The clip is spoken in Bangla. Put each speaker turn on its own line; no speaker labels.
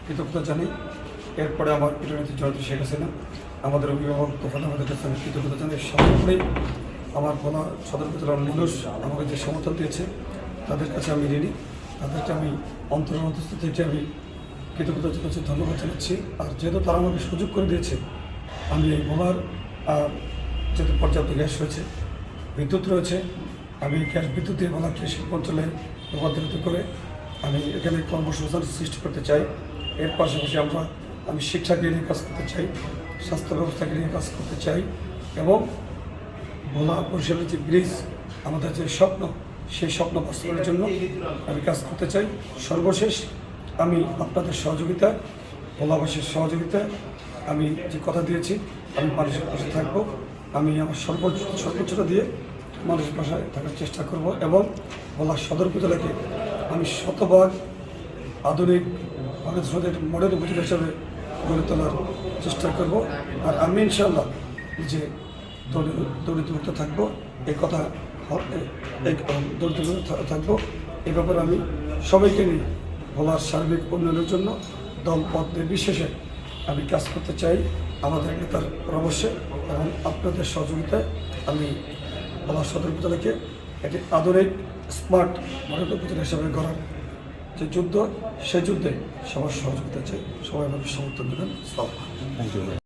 কৃতজ্ঞতা জানাই। এরপরে আমার পিটুনিতে জড়িত শেখ হাসিনা, আমাদের অভিভাবক তখন আমাদের কাছে আমি কৃতজ্ঞতা জানাই। সর্বোপরি আমার বলা সদর উপজেলার মানুষ আমাকে যে সমর্থন দিয়েছে তাদের কাছে আমি ঋণী, তাদেরকে আমি অন্তরের অন্তস্থ থেকে আমি কৃতজ্ঞতা জানাচ্ছি, ধন্যবাদ জানাচ্ছি। আর যেহেতু তারা আমাকে সুযোগ করে দিয়েছে, আমি এই বলার যেহেতু পর্যাপ্ত গ্যাস রয়েছে, বিদ্যুৎ রয়েছে, আমি গ্যাস বিদ্যুৎ দিয়ে বলাকে শিল্প অঞ্চলে রূপান্তরিত করে আমি এখানে কর্মসংস্থান সৃষ্টি করতে চাই। এর পাশাপাশি আমি শিক্ষাকে নিয়ে কাজ করতে চাই, স্বাস্থ্য ব্যবস্থাকে নিয়ে কাজ করতে চাই এবং ভোলা বরিশালের যে ব্রিজ, আমাদের যে স্বপ্ন, সেই স্বপ্ন বাস্তবায়নের জন্য আমি কাজ করতে চাই। সর্বশেষ আমি আপনাদের সহযোগিতায়, ভোলাবাসীর সহযোগিতায় আমি যে কথা দিয়েছি, আমি মানুষের পাশে থাকবো। আমি আমার সর্বোচ্চটা দিয়ে মানুষের পাশে থাকার চেষ্টা করব এবং ভোলা সদর উপজেলাকে আমি শতভাগ আধুনিক বাংলাদেশের মডেল উপজেলা হিসাবে গড়ে তোলার চেষ্টা করব। আর আমি ইনশাআল্লাহ যে দরিদ্রমুক্ত থাকবো, এই কথা দরিদ্রমুক্ত থাকবো, এ ব্যাপারে আমি সবাইকে নিয়ে ভোলার সার্বিক উন্নয়নের জন্য দল পথ নির্বিশেষে আমি কাজ করতে চাই আমাদের নেতার পরামর্শে এবং আপনাদের সহযোগিতায়। আমি ভোলা সদর উপজেলাকে একটি আধুনিক স্মার্ট মডেল উপজেলা হিসাবে গড়ার যে যুদ্ধ, সেই যুদ্ধে সবার সহযোগিতা চাই। সবাই আমাকে সমর্থন দেবেন।
Thank you.